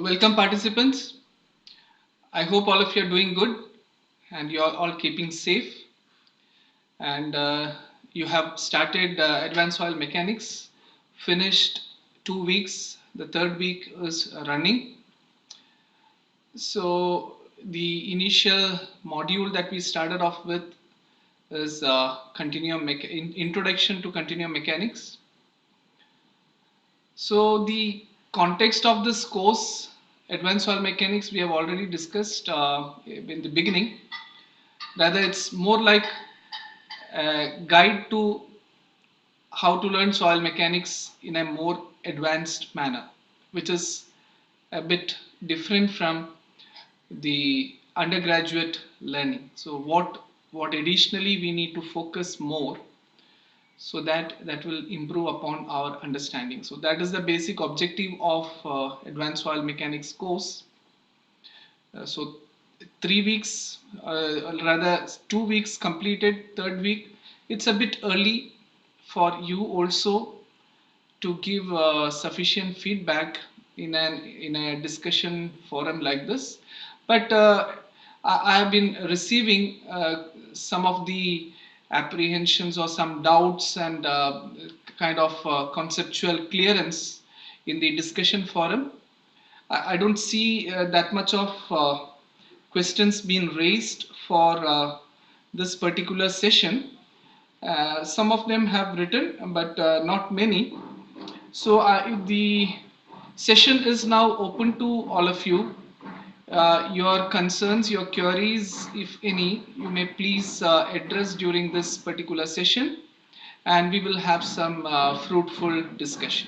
Welcome participants. I hope all of you are doing good and you are all keeping safe, and you have started advanced soil mechanics, finished 2 weeks, the third week is running. So the initial module that we started off with is introduction to continuum mechanics. So the context of this course, advanced soil mechanics, we have already discussed in the beginning. Rather, it's more like a guide to how to learn soil mechanics in a more advanced manner, which is a bit different from the undergraduate learning. So what additionally we need to focus more, so that will improve upon our understanding. So that is the basic objective of advanced soil mechanics course. So 3 weeks, rather 2 weeks completed, third week, it's a bit early for you also to give sufficient feedback in a discussion forum like this. But I have been receiving some of the apprehensions or some doubts and kind of conceptual clearance in the discussion forum. I don't see that much of questions being raised for this particular session. Some of them have written, but not many. So the session is now open to all of you. Your concerns, your queries, if any, you may please address during this particular session, and we will have some fruitful discussion.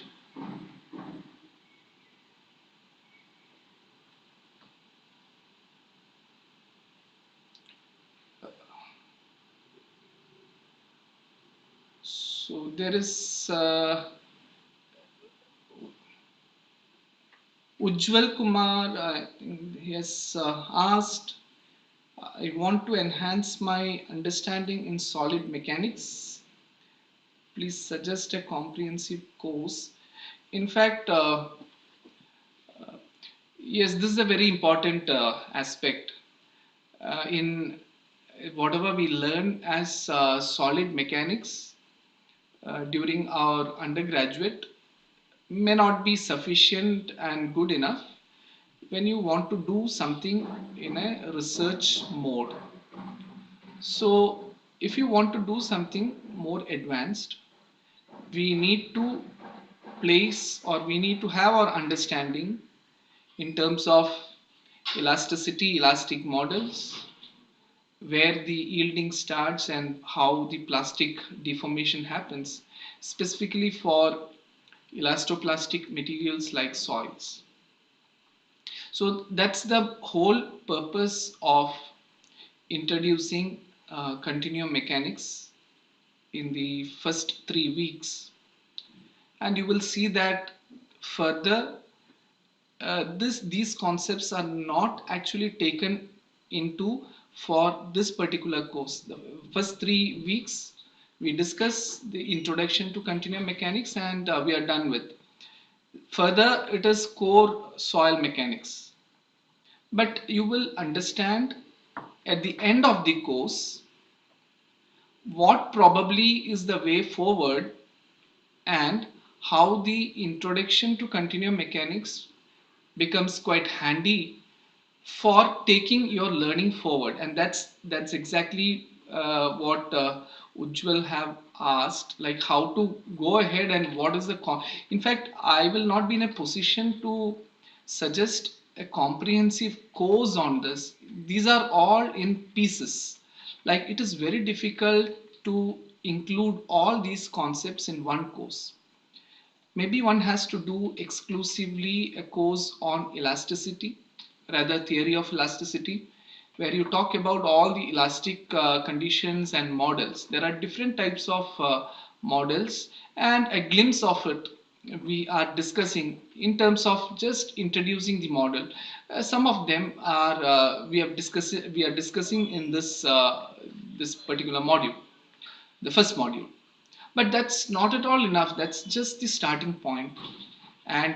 So there is Ujjwal Kumar, he has asked, I want to enhance my understanding in solid mechanics. Please suggest a comprehensive course. In fact, yes, this is a very important aspect in whatever we learn as solid mechanics during our undergraduate may not be sufficient and good enough when you want to do something in a research mode. So if you want to do something more advanced, we need to place, or we need to have our understanding in terms of elasticity, elastic models, where the yielding starts and how the plastic deformation happens, specifically for elastoplastic materials like soils. So that's the whole purpose of introducing continuum mechanics in the first 3 weeks. And you will see that further these concepts are not actually taken into for this particular course. The first 3 weeks we discuss the introduction to continuum mechanics, and we are done with. Further, it is core soil mechanics. But you will understand at the end of the course what probably is the way forward, and how the introduction to continuum mechanics becomes quite handy for taking your learning forward. And that's exactly what Ujjwal have asked, like how to go ahead and what is the in fact, I will not be in a position to suggest a comprehensive course on this. These are all in pieces. Like, it is very difficult to include all these concepts in one course. Maybe one has to do exclusively a course on elasticity, rather theory of elasticity, where you talk about all the elastic conditions and models. There are different types of models, and a glimpse of it we are discussing in terms of just introducing the model. Some of them are we are discussing in this particular module, the first module. But that's not at all enough. That's just the starting point. and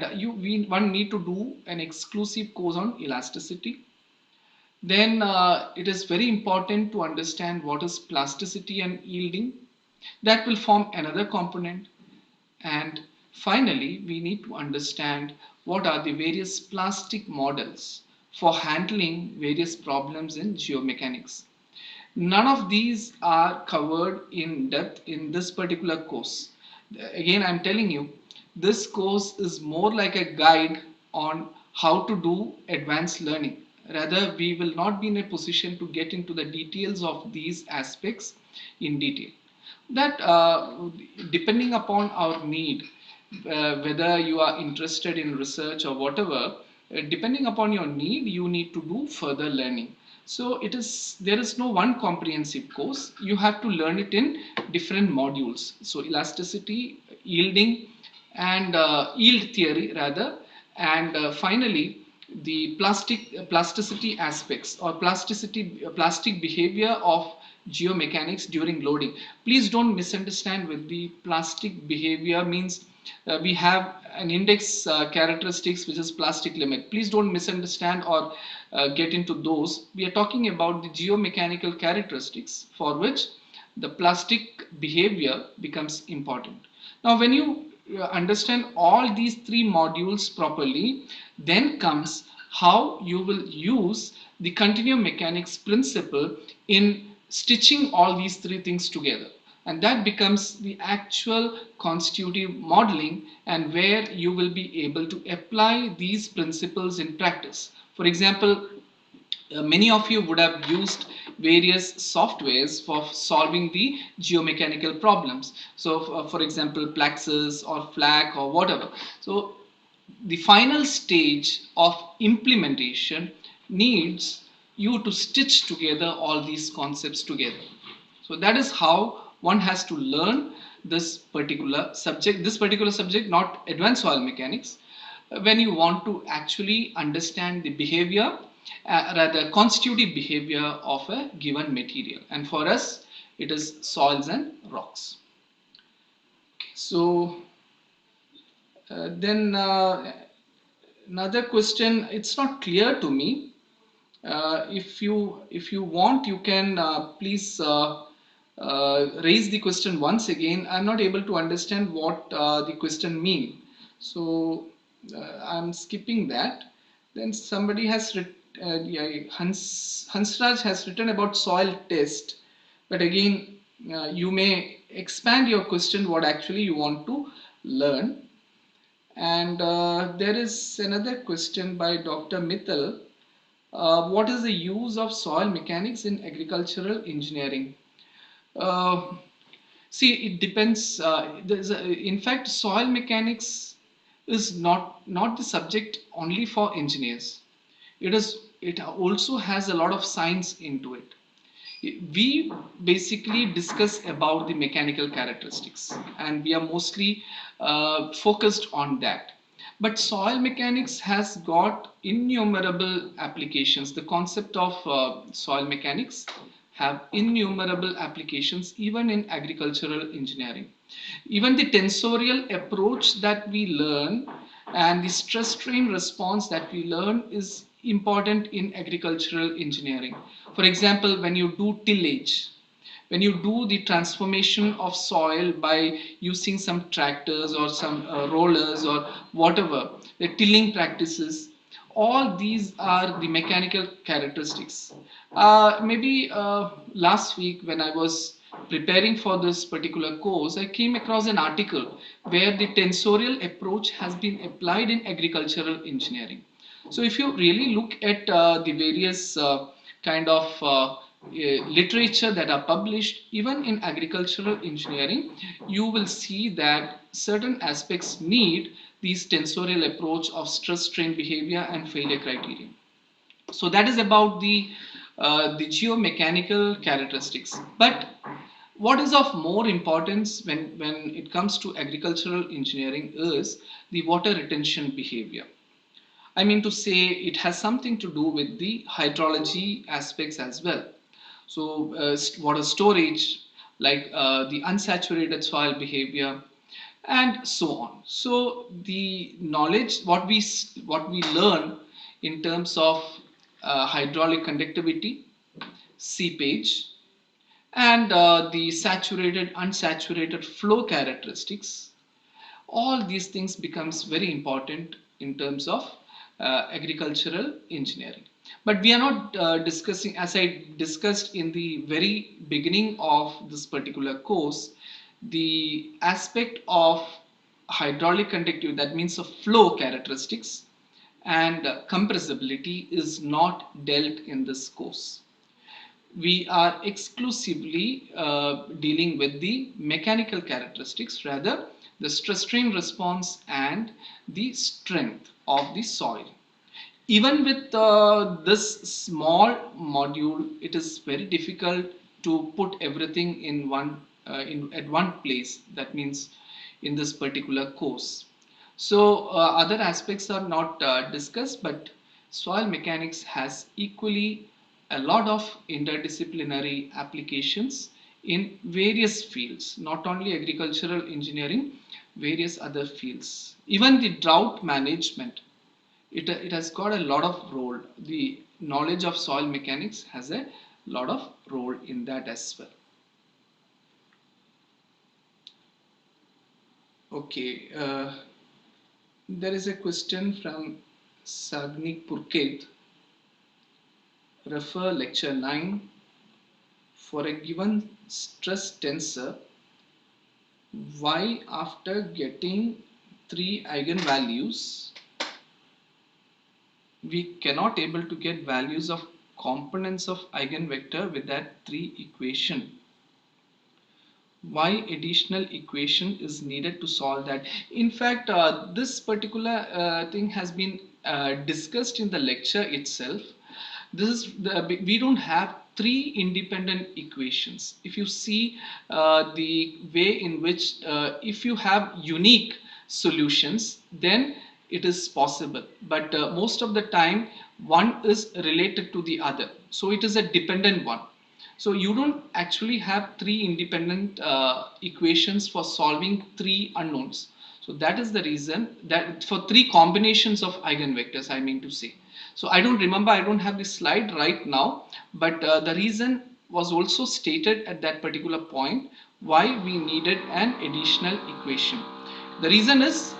one need to do an exclusive course on elasticity. Then it is very important to understand what is plasticity and yielding. That will form another component. And finally, we need to understand what are the various plastic models for handling various problems in geomechanics. None of these are covered in depth in this particular course. Again, I'm telling you, this course is more like a guide on how to do advanced learning. Rather, we will not be in a position to get into the details of these aspects in detail. That depending upon our need, whether you are interested in research or whatever, depending upon your need, you need to do further learning. So there is no one comprehensive course. You have to learn it in different modules. So elasticity, yielding, and yield theory rather, and finally the plasticity aspects or plastic behavior of geomechanics during loading. Please don't misunderstand with the plastic behavior means we have an index characteristics which is plastic limit. Please don't misunderstand or get into those. We are talking about the geomechanical characteristics for which the plastic behavior becomes important. Now, when you understand all these three modules properly, then comes how you will use the continuum mechanics principle in stitching all these three things together. And that becomes the actual constitutive modeling, and where you will be able to apply these principles in practice. For example, many of you would have used various softwares for solving the geomechanical problems. So for example, Plaxis or FLAC or whatever. So the final stage of implementation needs you to stitch together all these concepts together. So that is how one has to learn this particular subject, not advanced soil mechanics, when you want to actually understand the behavior, rather constitutive behavior of a given material. And for us, it is soils and rocks. So then another question, it's not clear to me. If you want, you can please raise the question once again. I'm not able to understand what the question mean. So I'm skipping that. Then somebody has yeah, Hansraj has written about soil test, but again you may expand your question what actually you want to learn. And there is another question by Dr. Mittal. What is the use of soil mechanics in agricultural engineering? Uh, See, it depends. In fact, soil mechanics is not the subject only for engineers. It also has a lot of science into it. We basically discuss about the mechanical characteristics, and we are mostly focused on that. But soil mechanics has got innumerable applications. The concept of soil mechanics have innumerable applications even in agricultural engineering. Even the tensorial approach that we learn and the stress strain response that we learn is important in agricultural engineering. For example, when you do tillage, when you do the transformation of soil by using some tractors or some rollers or whatever, the tilling practices, all these are the mechanical characteristics. Maybe last week when I was preparing for this particular course, I came across an article where the tensorial approach has been applied in agricultural engineering. So if you really look at the various kind of literature that are published even in agricultural engineering, you will see that certain aspects need these tensorial approach of stress strain behavior and failure criteria. So that is about the geomechanical characteristics. But what is of more importance when it comes to agricultural engineering is the water retention behavior. I mean to say, it has something to do with the hydrology aspects as well. So water storage, like the unsaturated soil behavior, and so on. So the knowledge, what we learn in terms of hydraulic conductivity, seepage, and the saturated, unsaturated flow characteristics, all these things becomes very important in terms of agricultural engineering. But we are not discussing, as I discussed in the very beginning of this particular course, the aspect of hydraulic conductivity, that means of flow characteristics, and compressibility is not dealt in this course. We are exclusively dealing with the mechanical characteristics, rather the stress strain response and the strength of the soil. Even with this small module, it is very difficult to put everything in one at one place. That means in this particular course. So other aspects are not discussed, but soil mechanics has equally a lot of interdisciplinary applications in various fields, not only agricultural engineering, various other fields. Even the drought management, it has got a lot of role. The knowledge of soil mechanics has a lot of role in that as well. Okay, there is a question from Sagnik Purket. Refer lecture 9. For a given stress tensor, why after getting 3 eigenvalues we cannot able to get values of components of eigenvector with that 3 equation? Why additional equation is needed to solve that? In fact, this particular thing has been discussed in the lecture itself. This is we don't have 3 independent equations. If you see the way in which if you have unique solutions, then it is possible, but most of the time one is related to the other, so it is a dependent one. So you don't actually have 3 independent equations for solving 3 unknowns. So that is the reason that for 3 combinations of eigenvectors, I mean to say. So I don't remember, I don't have the slide right now, but the reason was also stated at that particular point why we needed an additional equation. The reason is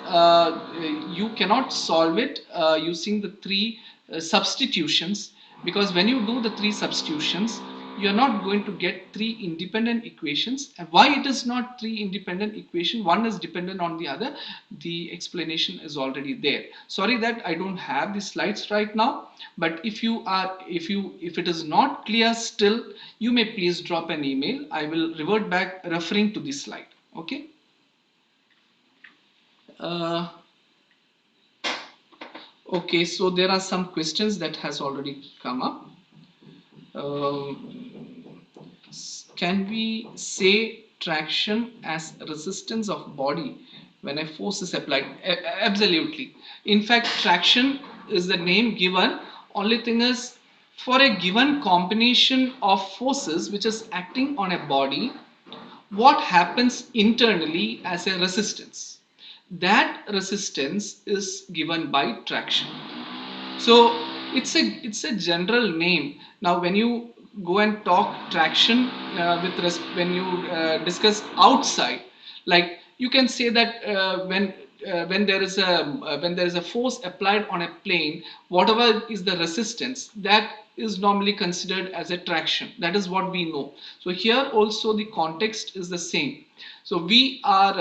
you cannot solve it using the 3 substitutions, because when you do the 3 substitutions, you are not going to get 3 independent equations. And why it is not 3 independent equation, one is dependent on the other, the explanation is already there. Sorry that I don't have the slides right now, but if it is not clear still, you may please drop an email. I will revert back referring to the slide. Okay. Uh, okay, so there are some questions that has already come up. Can we say traction as resistance of body when a force is applied? Absolutely. In fact, traction is the name given. Only thing is, for a given combination of forces which is acting on a body, what happens internally as a resistance? That resistance is given by traction. So it's a general name. Now when you go and talk traction when you discuss outside, like you can say that when there is a force applied on a plane, whatever is the resistance, that is normally considered as a traction. That is what we know. So here also the context is the same. So we are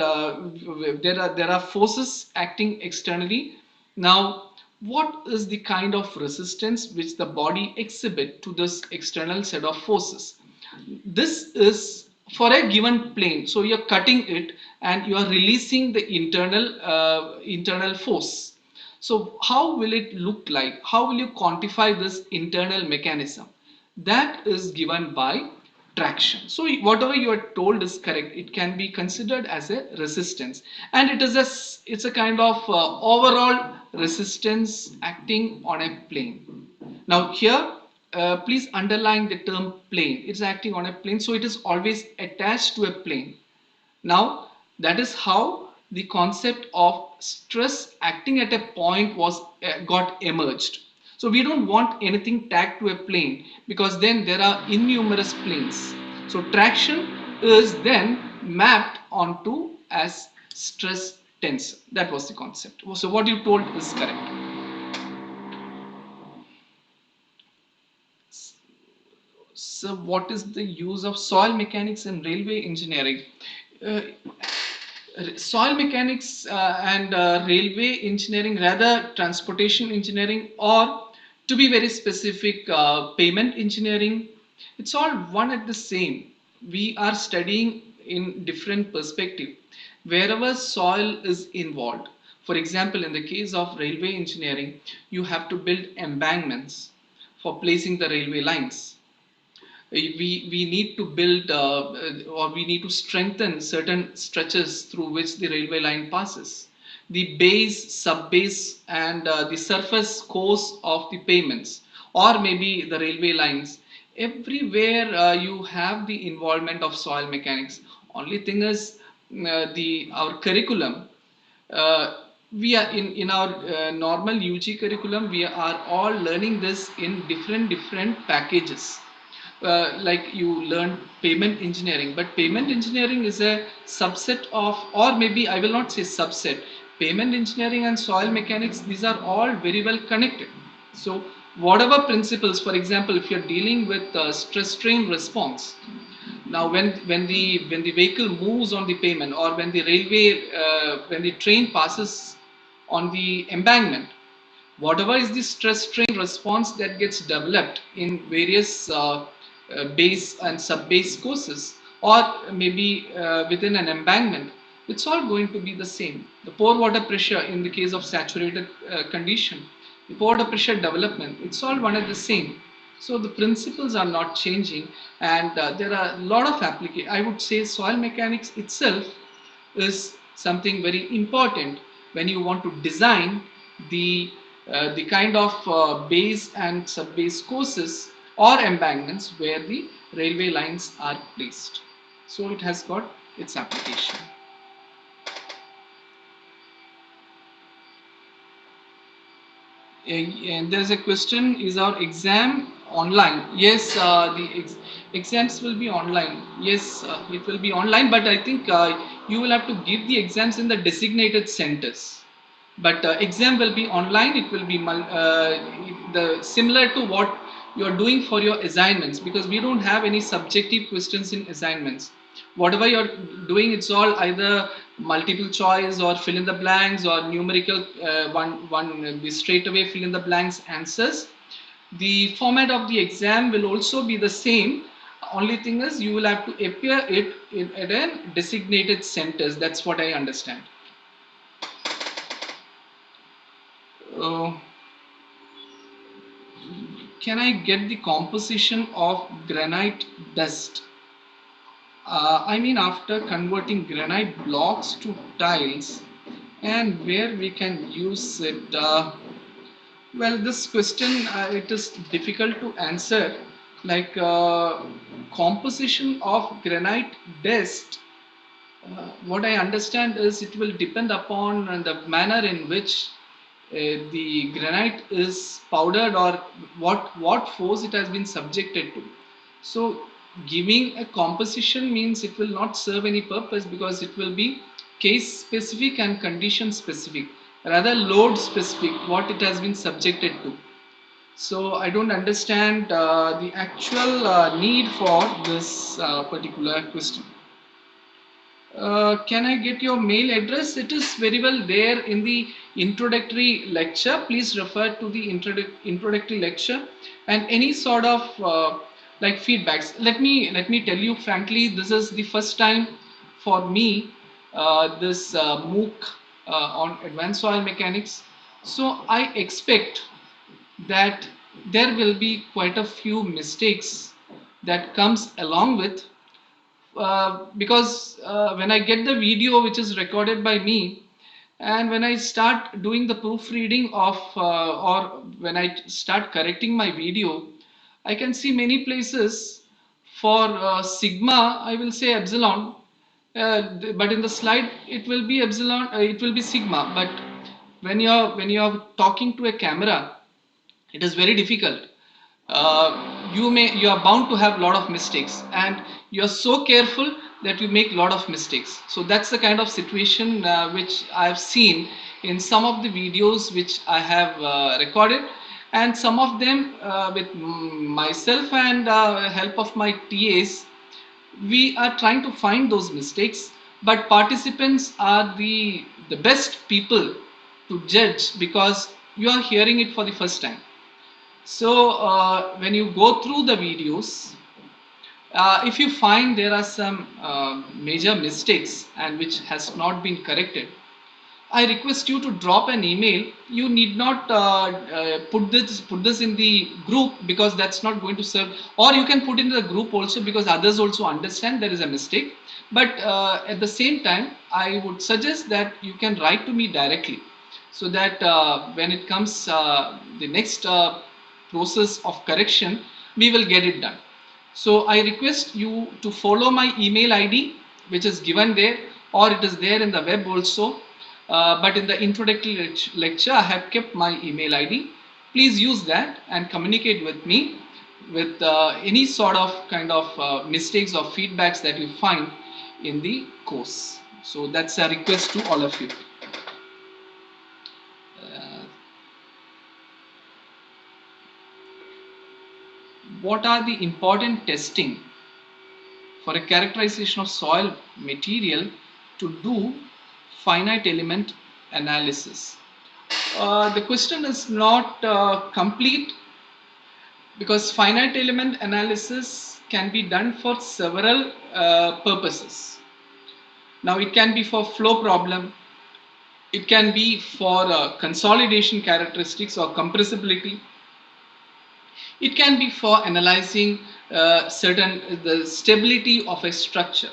there are forces acting externally. Now what is the kind of resistance which the body exhibit to this external set of forces? This is for a given plane. So you're cutting it and you are releasing the internal force. So how will it look like? How will you quantify this internal mechanism? That is given by traction. So whatever you are told is correct. It can be considered as a resistance, and it's a kind of overall resistance acting on a plane. Now here please underline the term plane. It's acting on a plane, so it is always attached to a plane. Now that is how the concept of stress acting at a point was got emerged. So we don't want anything tagged to a plane, because then there are innumerous planes. So traction is then mapped onto as stress tensor. That was the concept. So what you told is correct. So what is the use of soil mechanics in railway engineering? Uh, Soil mechanics and railway engineering, rather transportation engineering, or to be very specific, payment engineering, it's all one at the same. We are studying in different perspective wherever soil is involved. For example, in the case of railway engineering, you have to build embankments for placing the railway lines. We need to build or we need to strengthen certain stretches through which the railway line passes. The base, sub-base, and the surface course of the pavements, or maybe the railway lines, everywhere you have the involvement of soil mechanics. Only thing is, the our curriculum, we are in our normal UG curriculum, we are all learning this in different packages. Like you learn payment engineering, but payment engineering is a subset of, or maybe I will not say subset, payment engineering and soil mechanics, these are all very well connected. So whatever principles, for example, if you're dealing with stress strain response, now when the vehicle moves on the pavement, or when the railway when the train passes on the embankment, whatever is the stress strain response that gets developed in various base and sub base courses, or maybe within an embankment, it's all going to be the same. The pore water pressure in the case of saturated condition, the pore water pressure development, it's all one and the same. So the principles are not changing, and there are a lot of applications. I would say soil mechanics itself is something very important when you want to design the kind of base and sub-base courses or embankments where the railway lines are placed. So it has got its application. And there's a question: is our exam online? Yes, the exams will be online. Yes, it will be online, but I think you will have to give the exams in the designated centers. But exam will be online. It will be the similar to what you are doing for your assignments, because we don't have any subjective questions in assignments. Whatever you're doing, it's all either multiple choice or fill in the blanks, or numerical the straight away fill in the blanks answers. The format of the exam will also be the same. Only thing is, you will have to appear it at a designated centers. That's what I understand. uh, can I get the composition of granite dust? I mean, after converting granite blocks to tiles, and where we can use it. Well, this question, it is difficult to answer. Like composition of granite dust, what I understand is it will depend upon the manner in which the granite is powdered, or what force it has been subjected to. So giving a composition means it will not serve any purpose, because it will be case specific and condition specific, rather load specific, what it has been subjected to. So I don't understand the actual need for this particular question. Can I get your mail address? It is very well there in the introductory lecture. Please refer to the introductory lecture, and any sort of like feedbacks. Let me tell you frankly, this is the first time for me, this MOOC on advanced soil mechanics. So I expect that there will be quite a few mistakes that comes along with, because when I get the video which is recorded by me, and when I start doing the proofreading of or when I start correcting my video, I can see many places for sigma I will say epsilon, but in the slide it will be epsilon, it will be sigma, but when you're talking to a camera, it is very difficult. You are bound to have a lot of mistakes, and you are so careful that you make a lot of mistakes. So that's the kind of situation which I've seen in some of the videos which I have recorded, and some of them with myself and help of my TAs, we are trying to find those mistakes, but participants are the best people to judge because you are hearing it for the first time. So when you go through the videos, if you find there are some major mistakes and which has not been corrected, I request you to drop an email. You need not put this in the group, because that's not going to serve. Or you can put in the group also, because others also understand there is a mistake. But at the same time, I would suggest that you can write to me directly, so that when it comes the next process of correction, we will get it done. So I request you to follow my email ID, which is given there, or it is there in the web also. But in the introductory lecture, I have kept my email ID. Please use that and communicate with me with any sort of kind of mistakes or feedbacks that you find in the course. So that's a request to all of you. What are the important testing for a characterization of soil material to do finite element analysis? The question is not complete, because finite element analysis can be done for several purposes. Now it can be for flow problem, it can be for consolidation characteristics or compressibility, it can be for analyzing the stability of a structure.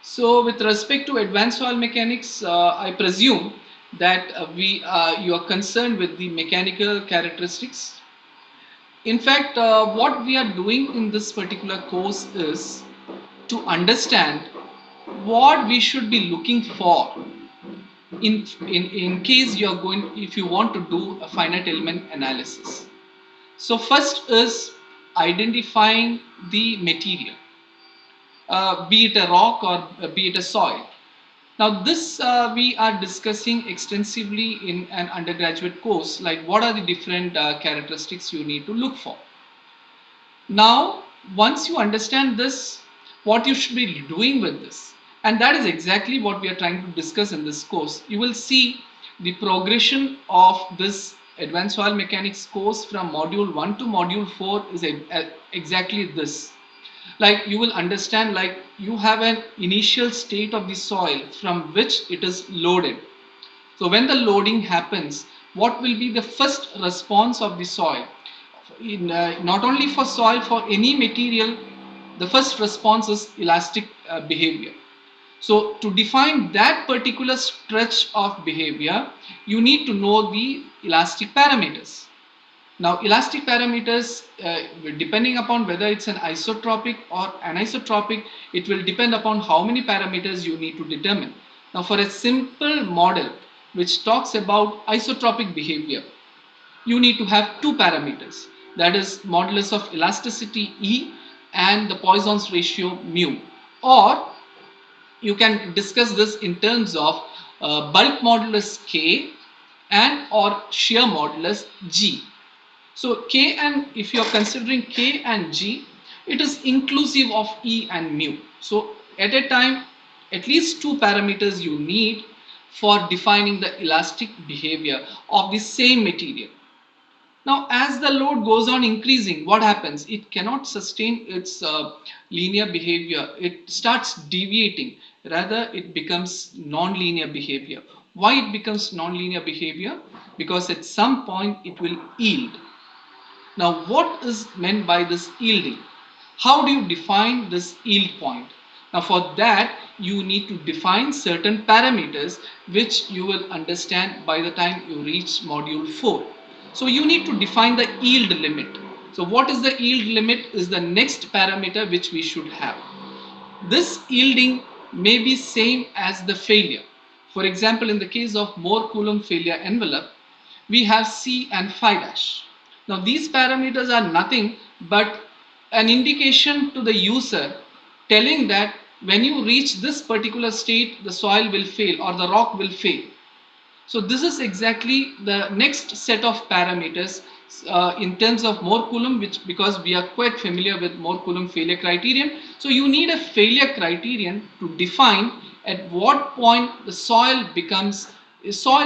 So with respect to advanced soil mechanics, I presume that you are concerned with the mechanical characteristics. In fact, what we are doing in this particular course is to understand what we should be looking for in case you are going, if you want to do a finite element analysis. So first is identifying the material, be it a rock or be it a soil. Now this we are discussing extensively in an undergraduate course, like what are the different characteristics you need to look for. Now once you understand this, what you should be doing with this, and that is exactly what we are trying to discuss in this course. You will see the progression of this advanced soil mechanics course from module 1 to module 4 is exactly this. Like you will understand, like you have an initial state of the soil from which it is loaded. So when the loading happens, what will be the first response of the soil? Not only for soil, for any material, the first response is elastic behavior. So to define that particular stretch of behavior, you need to know the elastic parameters. Now elastic parameters, depending upon whether it's an isotropic or anisotropic, it will depend upon how many parameters you need to determine. Now for a simple model which talks about isotropic behavior, you need to have two parameters, that is modulus of elasticity E and the Poisson's ratio mu. Or you can discuss this in terms of bulk modulus K and or shear modulus G. So K, and if you are considering K and G, it is inclusive of E and mu. So at a time, at least two parameters you need for defining the elastic behavior of the same material. Now as the load goes on increasing, what happens? It cannot sustain its linear behavior. It starts deviating. Rather, it becomes non-linear behavior. Why it becomes non-linear behavior? Because at some point it will yield. Now what is meant by this yielding? How do you define this yield point? Now for that you need to define certain parameters which you will understand by the time you reach module 4. So you need to define the yield limit. So what is the yield limit is the next parameter which we should have. This yielding may be same as the failure. For example, in the case of Mohr Coulomb failure envelope, we have C and phi dash. Now these parameters are nothing but an indication to the user telling that when you reach this particular state, the soil will fail or the rock will fail. So this is exactly the next set of parameters in terms of Mohr Coulomb, which because we are quite familiar with Mohr Coulomb failure criterion. So you need a failure criterion to define at what point the soil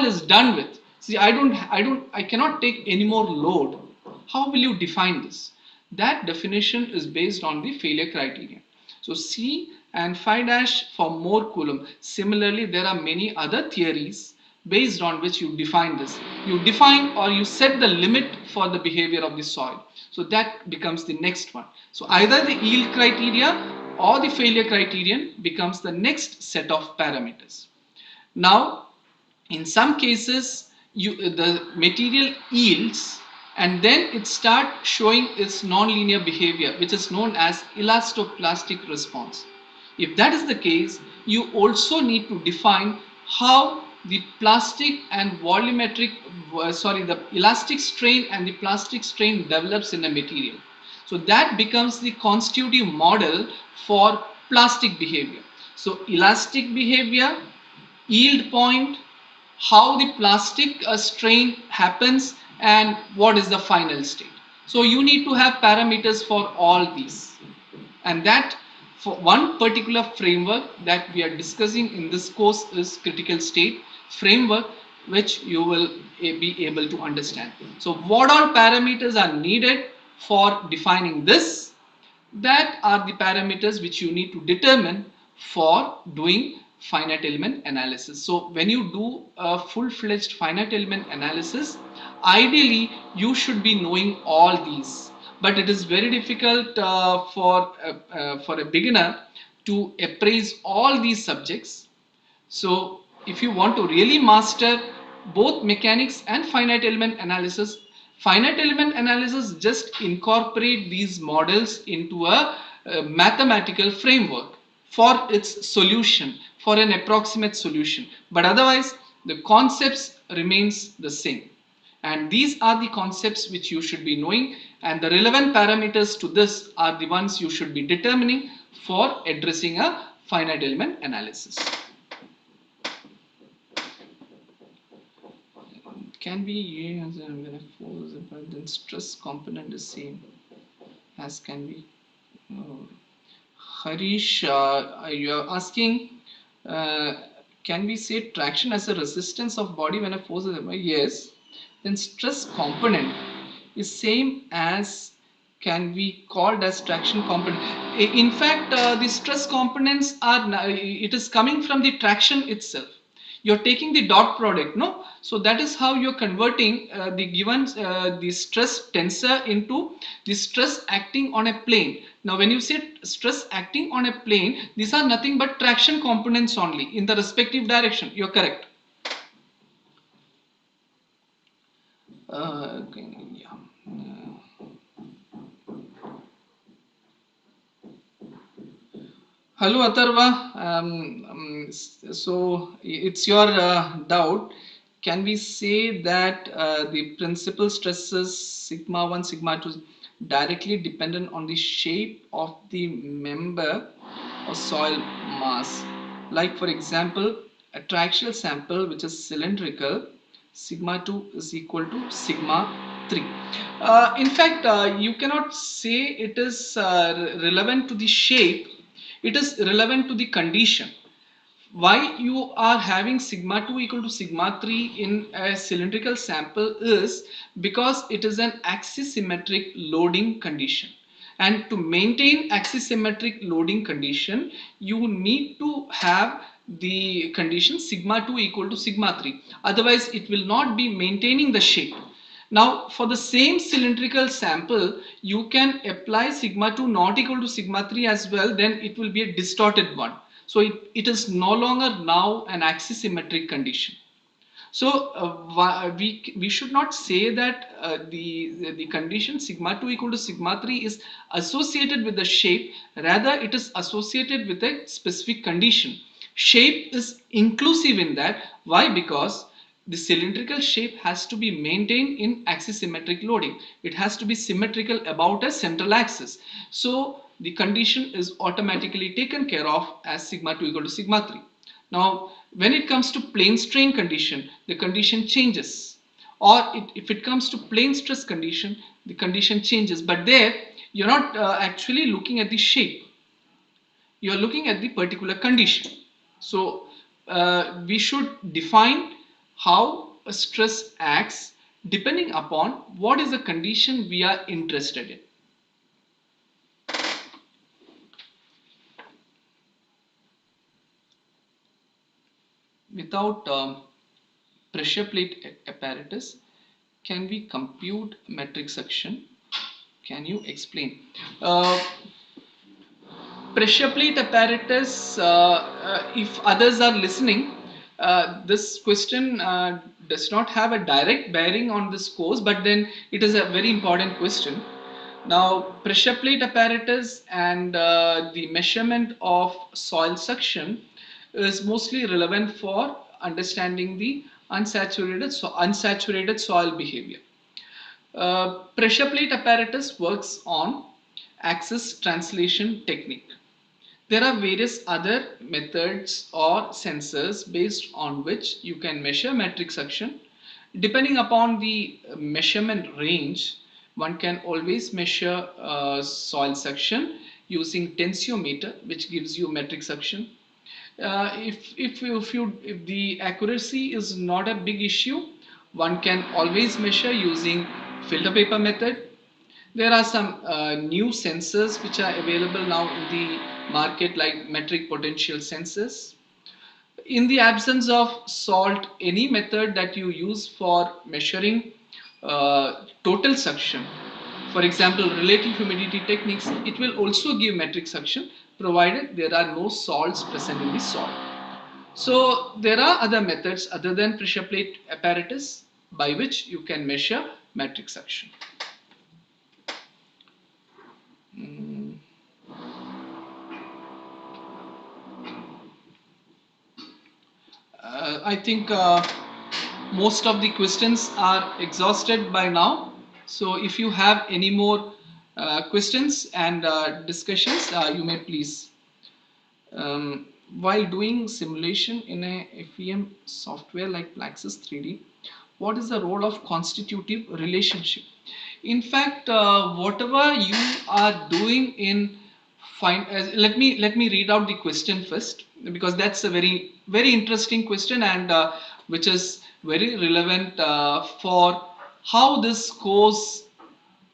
is done with. See, I cannot take any more load. How will you define this? That definition is based on the failure criterion. So C and phi dash for Mohr Coulomb. Similarly, there are many other theories based on which you define this. You define or you set the limit for the behavior of the soil. So that becomes the next one. So either the yield criteria or the failure criterion becomes the next set of parameters. Now, in some cases, the material yields and then it starts showing its nonlinear behavior, which is known as elastoplastic response. If that is the case, you also need to define how the plastic and volumetric, the elastic strain and the plastic strain develops in a material. So that becomes the constitutive model for plastic behavior. So elastic behavior, yield point, how the plastic strain happens, and what is the final state. So you need to have parameters for all these, and that for one particular framework that we are discussing in this course is critical state framework, which you will be able to understand. So what all parameters are needed for defining this? That are the parameters which you need to determine for doing finite element analysis. So when you do a full-fledged finite element analysis, ideally you should be knowing all these, but it is very difficult for a beginner to appraise all these subjects. So if you want to really master both mechanics and finite element analysis just incorporate these models into a mathematical framework for its solution, for an approximate solution. But otherwise, the concepts remains the same. And these are the concepts which you should be knowing, and the relevant parameters to this are the ones you should be determining for addressing a finite element analysis. Can be as when a force, but then stress component is same as can be. Harish, you are asking, can we say traction as a resistance of body when a force is applied? Yes. Then stress component is same as can be called as traction component. In fact, the stress components are, it is coming from the traction itself. You're taking the dot product, no? So that is how you're converting the given the stress tensor into the stress acting on a plane. Now when you say stress acting on a plane, these are nothing but traction components only in the respective direction. You're correct. Okay, yeah. Hello Atharva, so it's your doubt. Can we say that the principal stresses sigma 1, sigma 2 directly dependent on the shape of the member or soil mass? Like for example, a triaxial sample which is cylindrical, sigma 2 is equal to sigma 3. In fact, you cannot say it is relevant to the shape. It is relevant to the condition. Why you are having sigma 2 equal to sigma 3 in a cylindrical sample is because it is an axisymmetric loading condition. And to maintain axisymmetric loading condition, you need to have the condition sigma 2 equal to sigma 3. Otherwise, it will not be maintaining the shape. Now, for the same cylindrical sample, you can apply sigma 2 not equal to sigma 3 as well, then it will be a distorted one. So it is no longer now an axisymmetric condition. So we should not say that the condition sigma 2 equal to sigma 3 is associated with the shape. Rather, it is associated with a specific condition. Shape is inclusive in that. Why? Because the cylindrical shape has to be maintained in axisymmetric loading. It has to be symmetrical about a central axis. So the condition is automatically taken care of as sigma 2 equal to sigma 3. Now, when it comes to plane strain condition, the condition changes. Or if it comes to plane stress condition, the condition changes. But there, you're not actually looking at the shape. You're looking at the particular condition. So, we should define how a stress acts depending upon what is the condition we are interested in. Without pressure plate apparatus, can we compute metric suction? Can you explain? Pressure plate apparatus, if others are listening, this question does not have a direct bearing on this course, but then it is a very important question. Now, pressure plate apparatus and the measurement of soil suction is mostly relevant for understanding the unsaturated soil behavior. Pressure plate apparatus works on axis translation technique. There are various other methods or sensors based on which you can measure metric suction. Depending upon the measurement range, one can always measure soil suction using tensiometer, which gives you metric suction. If the accuracy is not a big issue, one can always measure using filter paper method. There are some new sensors which are available now in the market, like metric potential sensors. In the absence of salt, any method that you use for measuring total suction, for example relative humidity techniques, it will also give metric suction provided there are no salts present in the soil. So there are other methods other than pressure plate apparatus by which you can measure metric suction. I think most of the questions are exhausted by now. So if you have any more questions and discussions, you may please. While doing simulation in a FEM software like Plaxis 3D, what is the role of constitutive relationship? In fact, whatever you are doing in let me read out the question first, because that's a very interesting question, and which is very relevant for how this course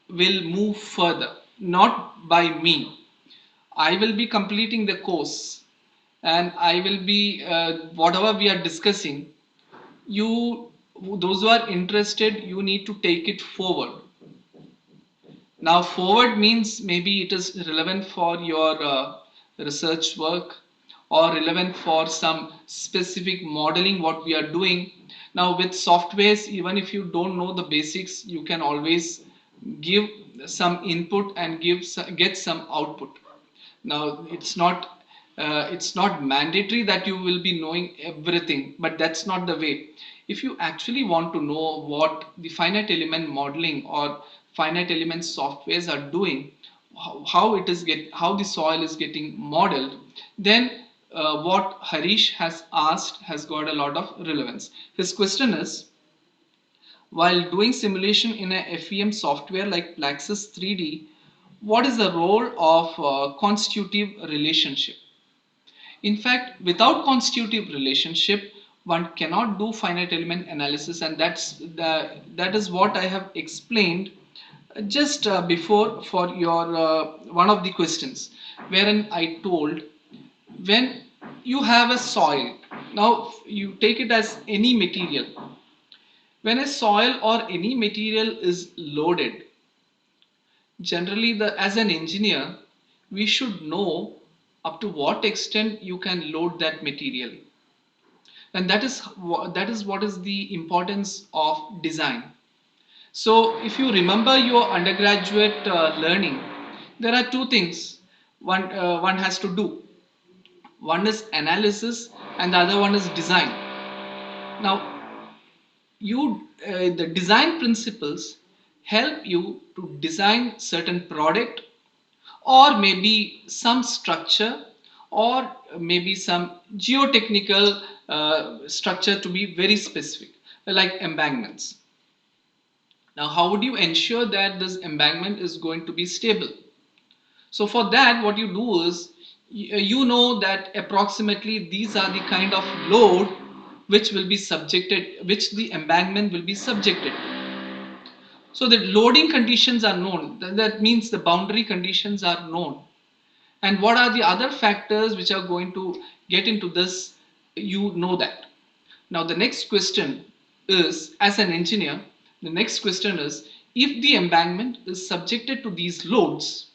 will move further. Not by me, I will be completing the course, and I will be whatever we are discussing, you, those who are interested, you need to take it forward. Now, forward means maybe it is relevant for your research work, or relevant for some specific modeling what we are doing. Now, with softwares, even if you don't know the basics, you can always give some input and get some output. Now, it's not mandatory that you will be knowing everything, but that's not the way. If you actually want to know what the finite element modeling or finite element softwares are doing, how the soil is getting modeled, then what Harish has asked has got a lot of relevance. His question is, while doing simulation in a FEM software like Plaxis 3D, what is the role of constitutive relationship? In fact, without constitutive relationship, one cannot do finite element analysis, and that is what I have explained just before for your one of the questions, wherein I told, when you have a soil, now you take it as any material. When a soil or any material is loaded, generally as an engineer, we should know up to what extent you can load that material. And that is what is the importance of design. So if you remember your undergraduate learning, there are two things one has to do. One is analysis and the other one is design. Now, the design principles help you to design certain product, or maybe some structure, or maybe some geotechnical structure, to be very specific, like embankments. Now, how would you ensure that this embankment is going to be stable? So for that, what you do is, you know that approximately these are the kind of load which will be subjected, which the embankment will be subjected to. So the loading conditions are known. That means the boundary conditions are known. And what are the other factors which are going to get into this? You know that. Now the next question is, as an engineer, the next question is, if the embankment is subjected to these loads,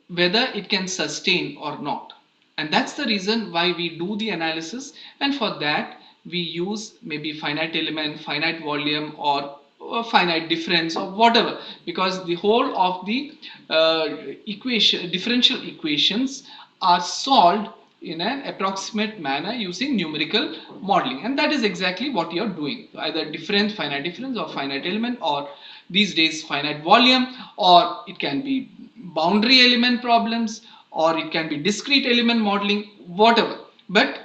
whether it can sustain or not. And that's the reason why we do the analysis, and for that we use maybe finite element, finite volume, or finite difference, or whatever, because the whole of the differential equations are solved in an approximate manner using numerical modeling, and that is exactly what you are doing, either finite difference, or finite element, or these days finite volume, or it can be boundary element problems, or it can be discrete element modeling, whatever. But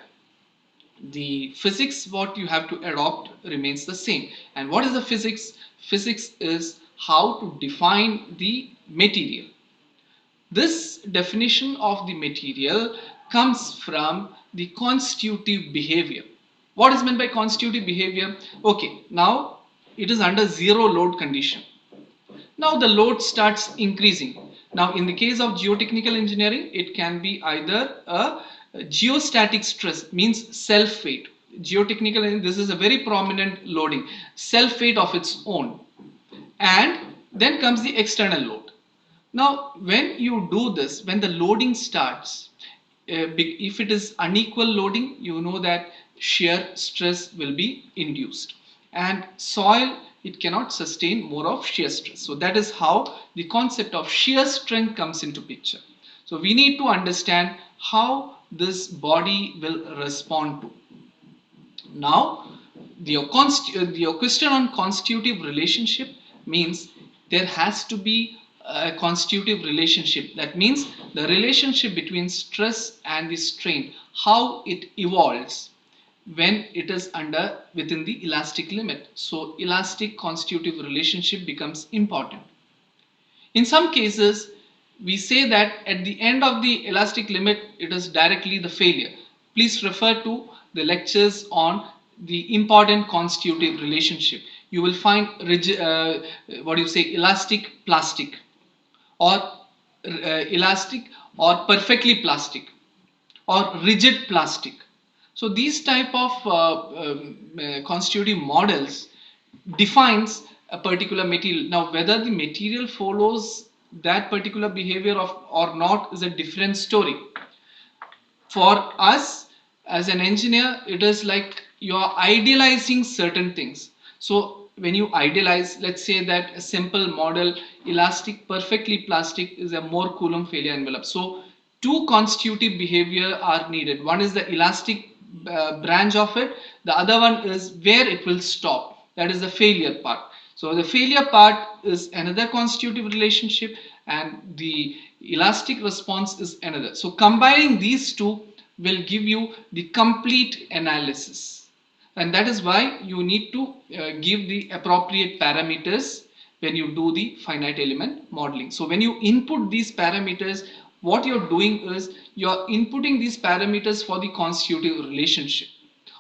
the physics what you have to adopt remains the same. And what is the physics? Physics is how to define the material. This definition of the material comes from the constitutive behavior. What is meant by constitutive behavior? Okay, now it is under zero load condition. Now the load starts increasing. Now in the case of geotechnical engineering, it can be either a geostatic stress, means self weight. Geotechnical, this is a very prominent loading, self weight of its own. And then comes the external load. Now when you do this, when the loading starts, if it is unequal loading, you know that shear stress will be induced, and soil, it cannot sustain more of shear stress. So that is how the concept of shear strength comes into picture. So we need to understand how this body will respond to. Now your question on constitutive relationship means there has to be a constitutive relationship. That means the relationship between stress and the strain, how it evolves when it is within the elastic limit. So elastic constitutive relationship becomes important. In some cases, we say that at the end of the elastic limit, it is directly the failure. Please refer to the lectures on the important constitutive relationship. You will find elastic plastic, or elastic or perfectly plastic, or rigid plastic. So these type of constitutive models defines a particular material. Now whether the material follows that particular behavior or not is a different story. For us as an engineer, it is like you are idealizing certain things. So when you idealize, let's say that a simple model, elastic perfectly plastic, is a more Coulomb failure envelope. So two constitutive behavior are needed. One is the elastic branch of it, the other one is where it will stop, that is the failure part. So the failure part is another constitutive relationship, and the elastic response is another. So combining these two will give you the complete analysis, and that is why you need to give the appropriate parameters when you do the finite element modeling. So when you input these parameters, what you're doing is you're inputting these parameters for the constitutive relationship,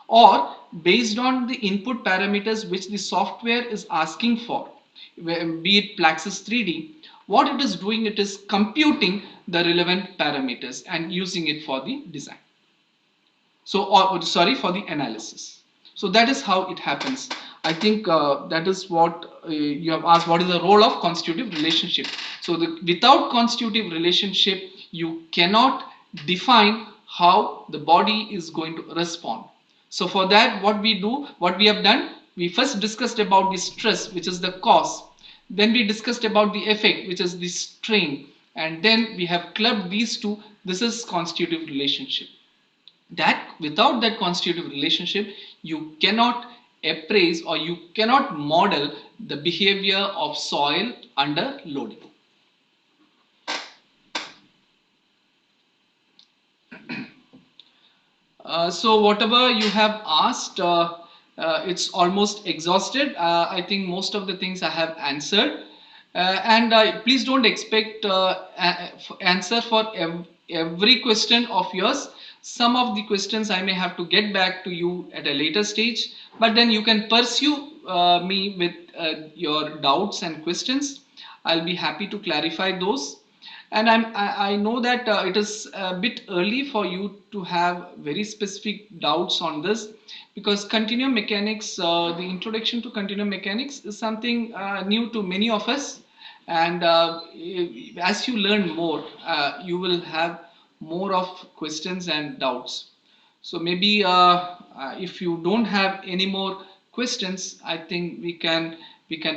or based on the input parameters which the software is asking for, be it Plaxis 3D, what it is doing, it is computing the relevant parameters and using it for the design. So, for the analysis. So that is how it happens. I think that is what you have asked, what is the role of constitutive relationship. So without constitutive relationship, you cannot define how the body is going to respond. So for that, what we have done, we first discussed about the stress, which is the cause. Then we discussed about the effect, which is the strain. And then we have clubbed these two. This is constitutive relationship. That without that constitutive relationship, you cannot appraise or you cannot model the behavior of soil under loading. So whatever you have asked, it's almost exhausted. I think most of the things I have answered. And please don't expect answer for every question of yours. Some of the questions I may have to get back to you at a later stage, but then you can pursue me with your doubts and questions. I'll be happy to clarify those. And I know that it is a bit early for you to have very specific doubts on this, because continuum mechanics, the introduction to continuum mechanics is something new to many of us. And as you learn more, you will have more of questions and doubts. So maybe if you don't have any more questions, I think we can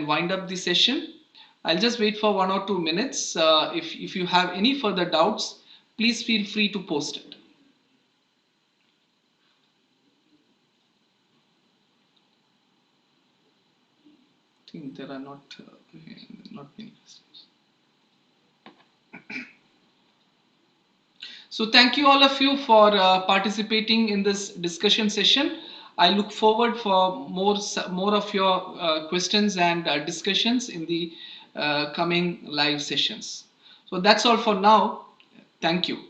wind up the session. I'll just wait for 1 or 2 minutes. If you have any further doubts, please feel free to post it. I think there are not many questions. So thank you all of you for participating in this discussion session. I look forward for more of your questions and discussions in the coming live sessions. So that's all for now. Thank you.